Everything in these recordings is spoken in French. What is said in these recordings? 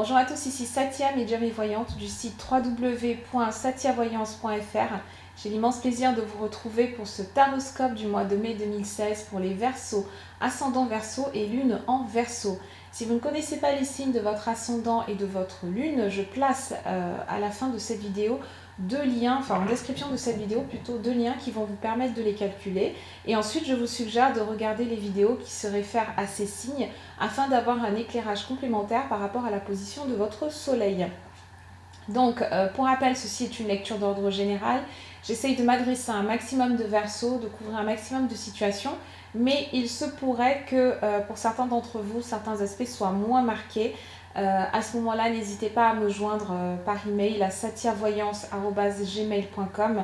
Bonjour à tous, ici Satia, médium et voyante du site www.satiavoyance.fr. J'ai l'immense plaisir de vous retrouver pour ce taroscope du mois de mai 2016 pour les Verseaux, ascendant Verseau et lune en Verseau. Si vous ne connaissez pas les signes de votre ascendant et de votre lune, je place à la fin de cette vidéo deux liens, enfin en description de cette vidéo plutôt deux liens qui vont vous permettre de les calculer. Et ensuite je vous suggère de regarder les vidéos qui se réfèrent à ces signes afin d'avoir un éclairage complémentaire par rapport à la position de votre soleil. Donc, pour rappel, ceci est une lecture d'ordre général. J'essaye de m'adresser à un maximum de Verseaux, de couvrir un maximum de situations, mais il se pourrait que pour certains d'entre vous, certains aspects soient moins marqués. À ce moment-là, n'hésitez pas à me joindre par email à satiavoyance@gmail.com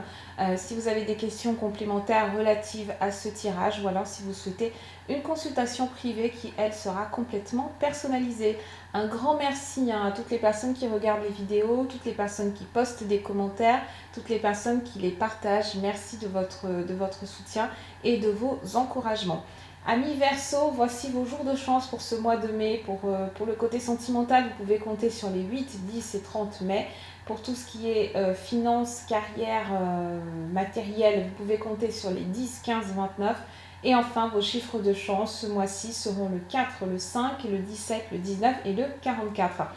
si vous avez des questions complémentaires relatives à ce tirage ou alors si vous souhaitez une consultation privée qui, elle, sera complètement personnalisée. Un grand merci à toutes les personnes qui regardent les vidéos, toutes les personnes qui postent des commentaires, toutes les personnes qui les partagent. Merci de votre soutien et de vos encouragements. Amis Verseau, voici vos jours de chance pour ce mois de mai. Pour le côté sentimental, vous pouvez compter sur les 8, 10 et 30 mai. Pour tout ce qui est finances, carrière, matériel, vous pouvez compter sur les 10, 15, 29. Et enfin, vos chiffres de chance ce mois-ci seront le 4, le 5, le 17, le 19 et le 44.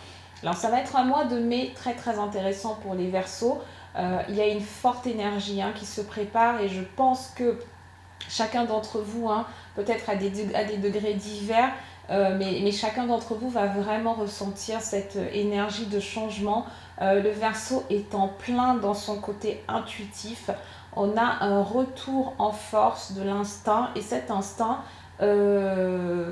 Alors ça va être un mois de mai très très intéressant pour les Verseaux. Il y a une forte énergie qui se prépare et je pense que chacun d'entre vous, peut-être à des degrés divers, mais chacun d'entre vous va vraiment ressentir cette énergie de changement. Le Verseau est en plein dans son côté intuitif. On a un retour en force de l'instinct et cet instinct,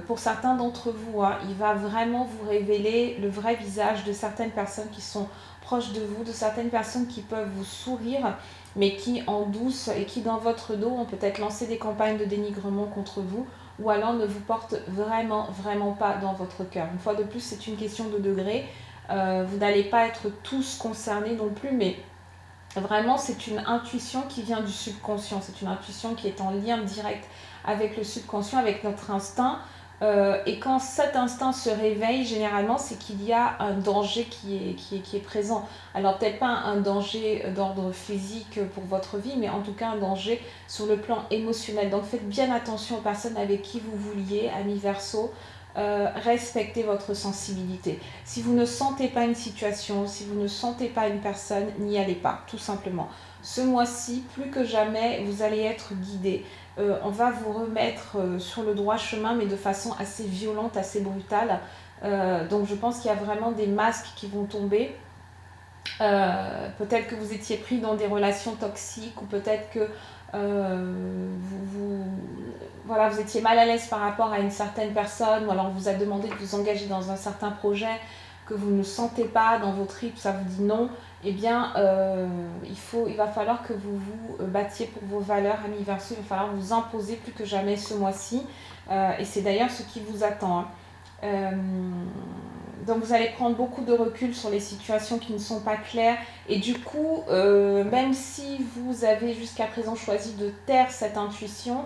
pour certains d'entre vous, il va vraiment vous révéler le vrai visage de certaines personnes qui sont proches de vous, de certaines personnes qui peuvent vous sourire, mais qui en douce et qui dans votre dos ont peut-être lancé des campagnes de dénigrement contre vous ou alors ne vous portent vraiment pas dans votre cœur. Une fois de plus, c'est une question de degré. Vous n'allez pas être tous concernés non plus, mais vraiment, c'est une intuition qui vient du subconscient. C'est une intuition qui est en lien direct avec le subconscient, avec notre instinct. Et quand cet instinct se réveille, généralement, c'est qu'il y a un danger qui est présent. Alors, peut-être pas un danger d'ordre physique pour votre vie, mais en tout cas un danger sur le plan émotionnel. Donc, faites bien attention aux personnes avec qui vous vous liez, amis Verseau. Respectez votre sensibilité. Si vous ne sentez pas une situation, si vous ne sentez pas une personne, n'y allez pas, tout simplement. Ce mois-ci, plus que jamais, vous allez être guidé. On va vous remettre sur le droit chemin, mais de façon assez violente, assez brutale. Donc je pense qu'il y a vraiment des masques qui vont tomber. Peut-être que vous étiez pris dans des relations toxiques ou peut-être que voilà, vous étiez mal à l'aise par rapport à une certaine personne ou alors on vous a demandé de vous engager dans un certain projet que vous ne sentez pas dans vos tripes, ça vous dit non, eh bien il va falloir que vous vous battiez pour vos valeurs, amis Verseau. Il va falloir vous imposer plus que jamais ce mois-ci et c'est d'ailleurs ce qui vous attend. Donc vous allez prendre beaucoup de recul sur les situations qui ne sont pas claires et du coup, même si vous avez jusqu'à présent choisi de taire cette intuition,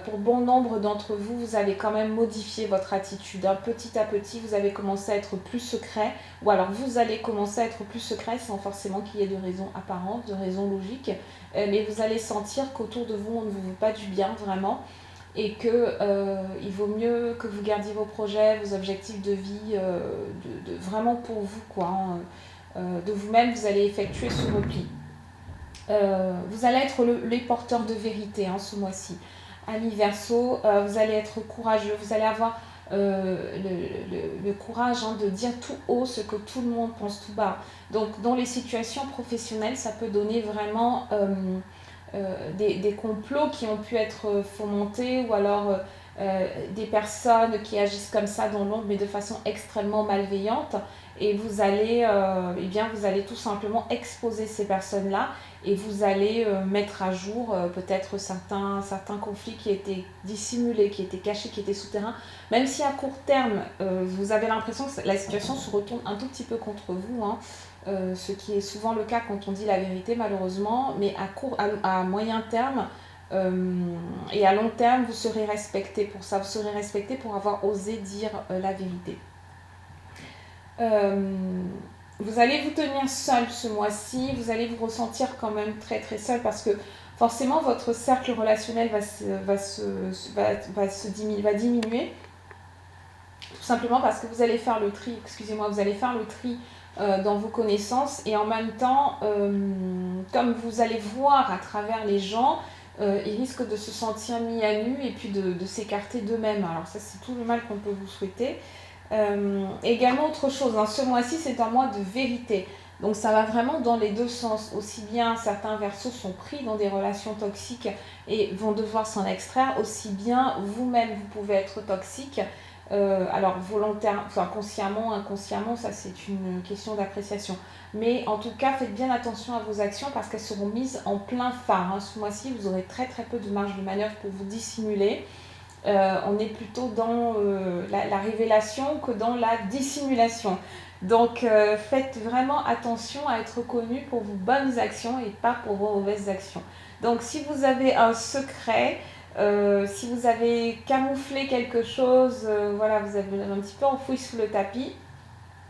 pour bon nombre d'entre vous, vous avez quand même modifié votre attitude. Petit à petit, vous avez commencé à être plus secret ou alors vous allez commencer à être plus secret sans forcément qu'il y ait de raison apparente, de raison logique, mais vous allez sentir qu'autour de vous, on ne vous veut pas du bien vraiment. Et qu'il vaut mieux que vous gardiez vos projets, vos objectifs de vie vraiment pour vous, de vous-même, vous allez effectuer ce repli. Vous allez être les porteurs de vérité ce mois-ci. Amis Verseau, vous allez être courageux, vous allez avoir le courage de dire tout haut ce que tout le monde pense tout bas. Donc dans les situations professionnelles, ça peut donner vraiment des complots qui ont pu être fomentés ou alors des personnes qui agissent comme ça dans l'ombre mais de façon extrêmement malveillante et vous allez tout simplement exposer ces personnes-là et vous allez mettre à jour peut-être certains conflits qui étaient dissimulés, qui étaient cachés, qui étaient souterrains, même si à court terme vous avez l'impression que la situation se retourne un tout petit peu contre vous, ce qui est souvent le cas quand on dit la vérité malheureusement, mais à moyen terme et à long terme, vous serez respecté pour ça, vous serez respecté pour avoir osé dire la vérité. Euh, vous allez vous tenir seul ce mois-ci, vous allez vous ressentir quand même très très seul parce que forcément votre cercle relationnel va diminuer, tout simplement parce que vous allez faire le tri, excusez-moi, vous allez faire le tri dans vos connaissances et en même temps, comme vous allez voir à travers les gens, ils risquent de se sentir mis à nu et puis de s'écarter d'eux-mêmes. Alors ça, c'est tout le mal qu'on peut vous souhaiter. Également, autre chose, hein, ce mois-ci, c'est un mois de vérité. Donc ça va vraiment dans les deux sens. Aussi bien certains verseaux sont pris dans des relations toxiques et vont devoir s'en extraire, aussi bien vous-même, vous pouvez être toxique. Alors volontaire, enfin consciemment, inconsciemment, ça c'est une question d'appréciation. Mais en tout cas, faites bien attention à vos actions parce qu'elles seront mises en plein phare, hein. Ce mois-ci, vous aurez très très peu de marge de manœuvre pour vous dissimuler. On est plutôt dans la révélation que dans la dissimulation. Donc faites vraiment attention à être reconnu pour vos bonnes actions et pas pour vos mauvaises actions. Donc si vous avez un secret, si vous avez camouflé quelque chose, voilà, vous avez un petit peu enfoui sous le tapis,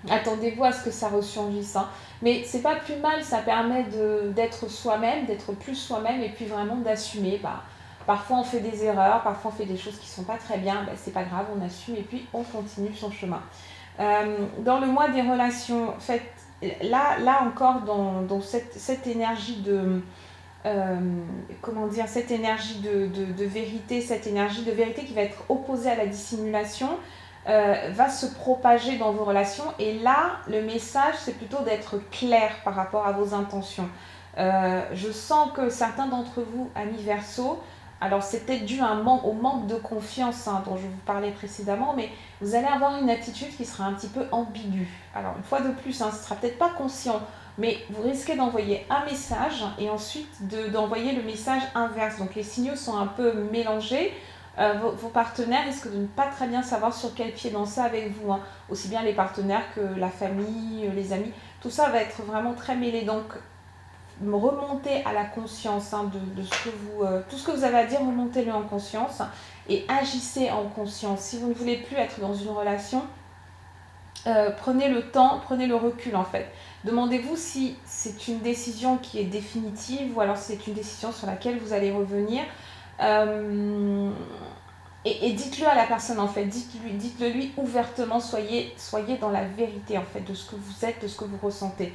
attendez-vous à ce que ça ressurgisse, hein. Mais c'est pas plus mal, ça permet d'être soi-même, d'être plus soi-même et puis vraiment d'assumer. Bah, parfois on fait des erreurs, parfois on fait des choses qui sont pas très bien, bah, c'est pas grave, on assume et puis on continue son chemin. Dans le mois des relations, faites, là encore dans cette énergie euh, comment dire, cette énergie de vérité, cette énergie de vérité qui va être opposée à la dissimulation, va se propager dans vos relations. Et là, le message, c'est plutôt d'être clair par rapport à vos intentions. Je sens que certains d'entre vous, amis Verseau, alors c'est peut-être dû au manque de confiance, hein, dont je vous parlais précédemment, mais vous allez avoir une attitude qui sera un petit peu ambiguë. Alors une fois de plus, hein, ce ne sera peut-être pas conscient, mais vous risquez d'envoyer un message et ensuite d'envoyer le message inverse. Donc les signaux sont un peu mélangés. Vos partenaires risquent de ne pas très bien savoir sur quel pied danser avec vous, hein. Aussi bien les partenaires que la famille, les amis. Tout ça va être vraiment très mêlé. Donc remontez à la conscience, hein, de ce que tout ce que vous avez à dire, remontez-le en conscience et agissez en conscience. Si vous ne voulez plus être dans une relation, prenez le temps, prenez le recul en fait. Demandez-vous si c'est une décision qui est définitive ou alors c'est une décision sur laquelle vous allez revenir. Euh, et dites-le à la personne en fait, dites-le lui ouvertement, soyez dans la vérité en fait de ce que vous êtes, de ce que vous ressentez.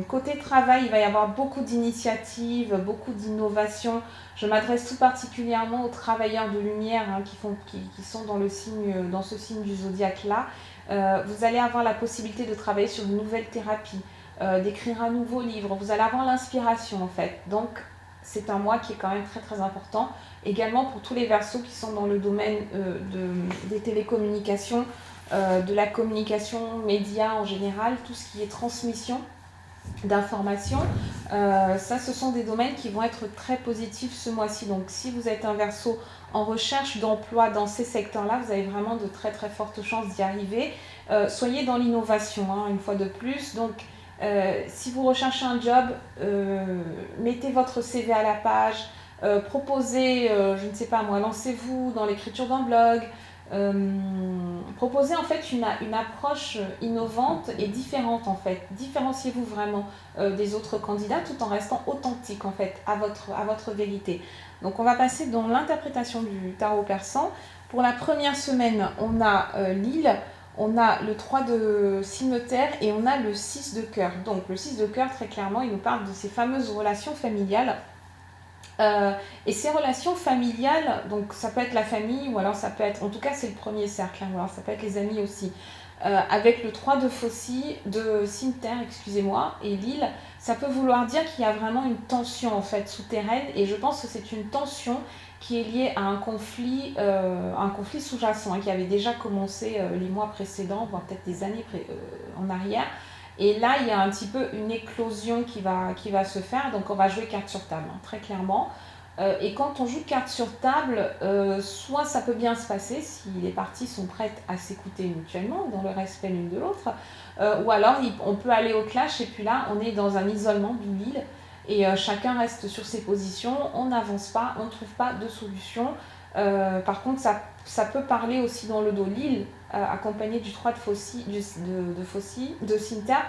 Côté travail, il va y avoir beaucoup d'initiatives, beaucoup d'innovations. Je m'adresse tout particulièrement aux travailleurs de lumière, hein, qui sont dans ce signe du zodiaque là. Vous allez avoir la possibilité de travailler sur une nouvelle thérapie, d'écrire un nouveau livre. Vous allez avoir l'inspiration en fait. Donc c'est un mois qui est quand même très très important. Également pour tous les Verseaux qui sont dans le domaine des télécommunications, de la communication média en général, tout ce qui est transmission d'informations. Ça, ce sont des domaines qui vont être très positifs ce mois-ci. Donc, si vous êtes un Verseau en recherche d'emploi dans ces secteurs-là, vous avez vraiment de très très fortes chances d'y arriver. Soyez dans l'innovation, hein, une fois de plus. Donc, si vous recherchez un job, mettez votre CV à la page, proposez, je ne sais pas moi, lancez-vous dans l'écriture d'un blog. Proposez en fait une approche innovante et différente en fait. Différenciez-vous vraiment des autres candidats tout en restant authentique en fait à votre vérité. Donc on va passer dans l'interprétation du tarot persan. Pour la première semaine, on a l'île, on a le 3 de cimetière et on a le 6 de cœur. Donc le 6 de cœur, très clairement, il nous parle de ces fameuses relations familiales. Et ces relations familiales, donc ça peut être la famille ou alors ça peut être, en tout cas c'est le premier cercle, hein, alors ça peut être les amis aussi. Avec le 3 de cimetière, excusez-moi, et l'île, ça peut vouloir dire qu'il y a vraiment une tension en fait souterraine et je pense que c'est une tension qui est liée à un conflit sous-jacent, hein, qui avait déjà commencé les mois précédents, voire peut-être des années en arrière. Et là, il y a un petit peu une éclosion qui va se faire. Donc, on va jouer carte sur table, hein, très clairement. Et quand on joue carte sur table, soit ça peut bien se passer si les parties sont prêtes à s'écouter mutuellement, dans le respect l'une de l'autre, ou alors on peut aller au clash et puis là, on est dans un isolement du l'île et chacun reste sur ses positions, on n'avance pas, on ne trouve pas de solution. Par contre, ça peut parler aussi dans le dos. L'île accompagné du 3 de Faucille, de Cimeterre.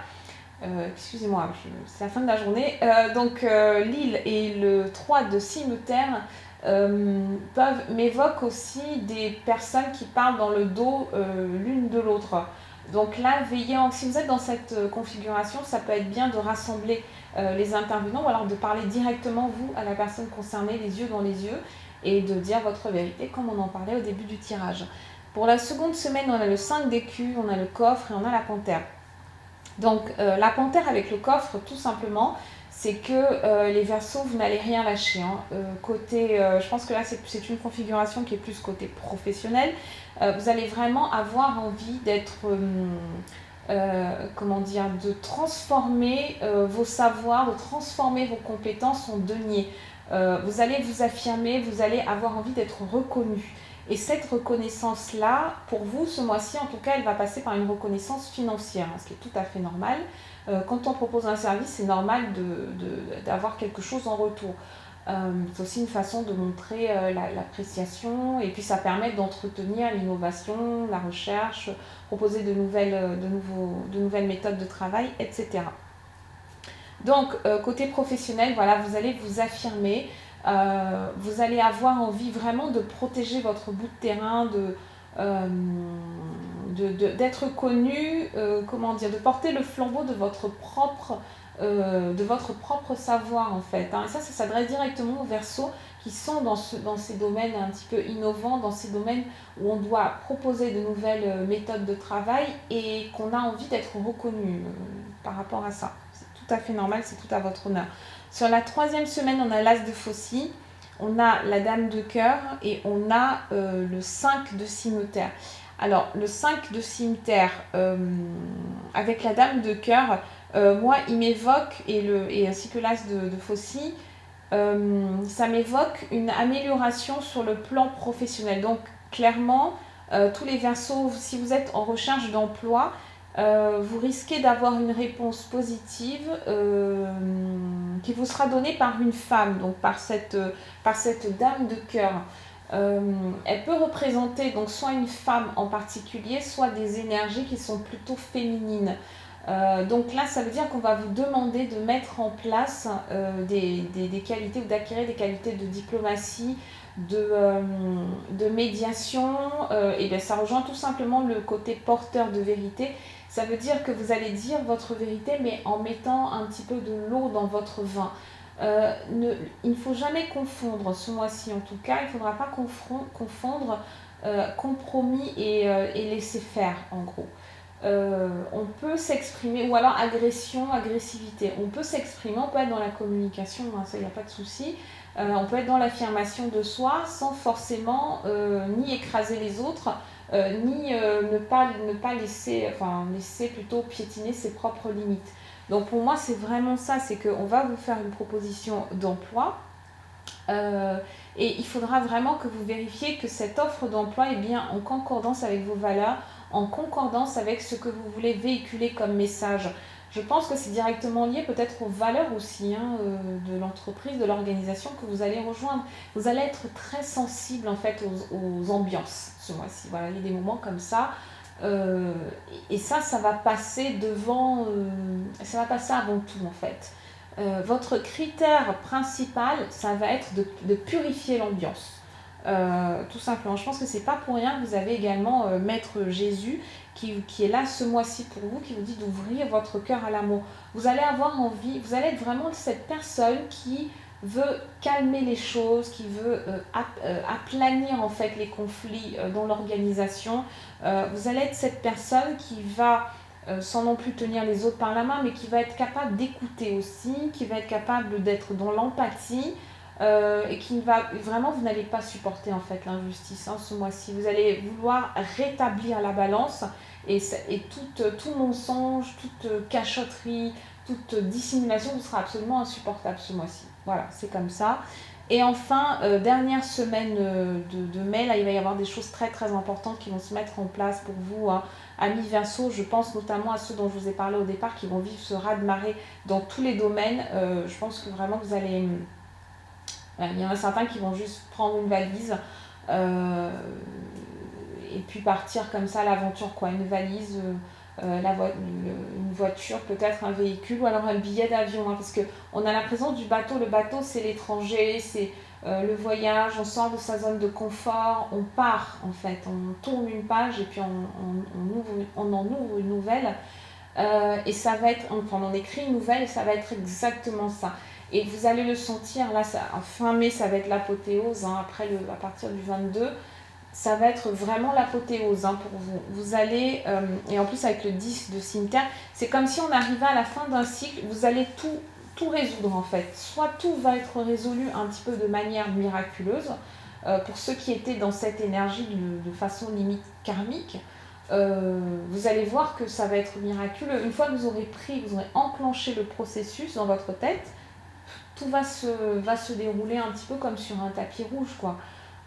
Excusez-moi, c'est la fin de la journée. Donc l'île et le 3 de Cimeterre m'évoquent aussi des personnes qui parlent dans le dos l'une de l'autre. Donc là, si vous êtes dans cette configuration, ça peut être bien de rassembler les intervenants ou alors de parler directement, vous, à la personne concernée, les yeux dans les yeux, et de dire votre vérité, comme on en parlait au début du tirage. Pour la seconde semaine, on a le 5 d'écus, on a le coffre et on a la panthère. Donc la panthère avec le coffre, tout simplement, c'est que les Verseaux, vous n'allez rien lâcher. Hein. Je pense que là, c'est une configuration qui est plus côté professionnel. Vous allez vraiment avoir envie d'être, de transformer vos savoirs, de transformer vos compétences en deniers. Vous allez vous affirmer, vous allez avoir envie d'être reconnu. Et cette reconnaissance-là, pour vous, ce mois-ci, en tout cas, elle va passer par une reconnaissance financière, hein, ce qui est tout à fait normal. Quand on propose un service, c'est normal d'avoir quelque chose en retour. C'est aussi une façon de montrer l'appréciation, et puis ça permet d'entretenir l'innovation, la recherche, proposer de nouvelles méthodes de travail, etc. Donc, côté professionnel, voilà, vous allez vous affirmer. Vous allez avoir envie vraiment de protéger votre bout de terrain, d'être connu, de porter le flambeau de votre propre savoir en fait. Hein. Et ça s'adresse directement aux Verseaux qui sont dans ces domaines un petit peu innovants, dans ces domaines où on doit proposer de nouvelles méthodes de travail et qu'on a envie d'être reconnu par rapport à ça. C'est tout à fait normal, c'est tout à votre honneur. Sur la troisième semaine, on a l'As de Faucille, on a la Dame de Cœur et on a le 5 de Cimeterre. Alors, le 5 de Cimeterre, avec la Dame de Cœur, moi, il m'évoque, et ainsi que l'As de Faucille, ça m'évoque une amélioration sur le plan professionnel. Donc, clairement, tous les Verseaux, si vous êtes en recherche d'emploi, vous risquez d'avoir une réponse positive qui vous sera donnée par une femme, donc par cette Dame de Cœur. Elle peut représenter donc soit une femme en particulier, soit des énergies qui sont plutôt féminines. Donc là, ça veut dire qu'on va vous demander de mettre en place des qualités ou d'acquérir des qualités de diplomatie, de médiation. Et bien ça rejoint tout simplement le côté porteur de vérité. Ça veut dire que vous allez dire votre vérité, mais en mettant un petit peu de l'eau dans votre vin. Il ne faut jamais confondre, ce mois-ci en tout cas, il ne faudra pas confondre compromis et laisser faire, en gros. On peut s'exprimer, ou alors agression, agressivité. On peut s'exprimer, on peut être dans la communication, hein, ça, il n'y a pas de souci. On peut être dans l'affirmation de soi sans forcément ni écraser les autres, ni ne pas laisser plutôt piétiner ses propres limites. Donc pour moi, c'est vraiment ça, c'est qu'on va vous faire une proposition d'emploi et il faudra vraiment que vous vérifiez que cette offre d'emploi est bien en concordance avec vos valeurs, en concordance avec ce que vous voulez véhiculer comme message. Je pense que c'est directement lié peut-être aux valeurs aussi de l'entreprise, de l'organisation que vous allez rejoindre. Vous allez être très sensible en fait aux ambiances ce mois-ci. Voilà, il y a des moments comme ça. Et ça va passer devant, ça va passer avant tout en fait. Votre critère principal, ça va être de purifier l'ambiance. Tout simplement, je pense que c'est pas pour rien que vous avez également Maître Jésus qui est là ce mois-ci pour vous, qui vous dit d'ouvrir votre cœur à l'amour. Vous allez avoir envie, vous allez être vraiment cette personne qui veut calmer les choses, qui veut aplanir en fait les conflits dans l'organisation. Vous allez être cette personne qui va, sans non plus tenir les autres par la main, mais qui va être capable d'écouter aussi, qui va être capable d'être dans l'empathie, et qui va vraiment, vous n'allez pas supporter en fait l'injustice ce mois-ci. Vous allez vouloir rétablir la balance et tout mensonge, toute cachotterie, toute dissimulation vous sera absolument insupportable ce mois-ci. Voilà, c'est comme ça. Et enfin, dernière semaine de mai, là, il va y avoir des choses très très importantes qui vont se mettre en place pour vous, hein. Amis Verseaux, je pense notamment à ceux dont je vous ai parlé au départ qui vont vivre ce raz-de-marée dans tous les domaines. Je pense que vraiment vous allez... il y en a certains qui vont juste prendre une valise et puis partir comme ça à l'aventure, quoi. Une valise, une voiture, peut-être un véhicule, ou alors un billet d'avion, hein, parce qu'on a la présence du bateau. Le bateau, c'est l'étranger, c'est le voyage, on sort de sa zone de confort, on part en fait, on tourne une page et puis on en ouvre une nouvelle. Et ça va être, enfin, on écrit une nouvelle et ça va être exactement ça. Et vous allez le sentir, là, ça, en fin mai, ça va être l'apothéose, hein, à partir du 22, ça va être vraiment l'apothéose, hein, pour vous. Vous allez, et en plus avec le 10 de cimetière, c'est comme si on arrivait à la fin d'un cycle, vous allez tout résoudre en fait. Soit tout va être résolu un petit peu de manière miraculeuse, pour ceux qui étaient dans cette énergie de façon limite karmique, vous allez voir que ça va être miraculeux. Une fois que vous aurez enclenché le processus dans votre tête, tout va se dérouler un petit peu comme sur un tapis rouge, quoi.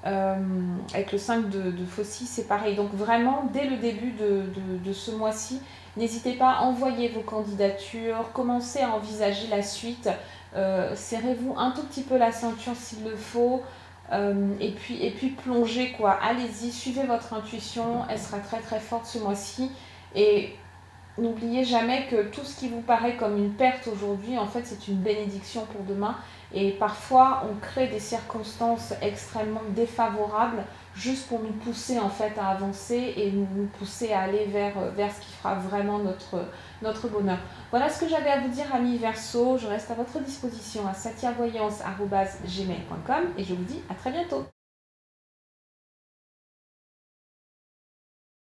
Avec le 5 de Faucille, c'est pareil. Donc vraiment, dès le début de ce mois-ci, n'hésitez pas à envoyer vos candidatures, commencez à envisager la suite, serrez-vous un tout petit peu la ceinture s'il le faut, et puis plongez, quoi. Allez-y, suivez votre intuition, elle sera très très forte ce mois-ci. Et n'oubliez jamais que tout ce qui vous paraît comme une perte aujourd'hui, en fait, c'est une bénédiction pour demain. Et parfois, on crée des circonstances extrêmement défavorables juste pour nous pousser en fait à avancer et nous pousser à aller vers ce qui fera vraiment notre bonheur. Voilà ce que j'avais à vous dire, amis Verseau. Je reste à votre disposition à satiavoyance@gmail.com et je vous dis à très bientôt.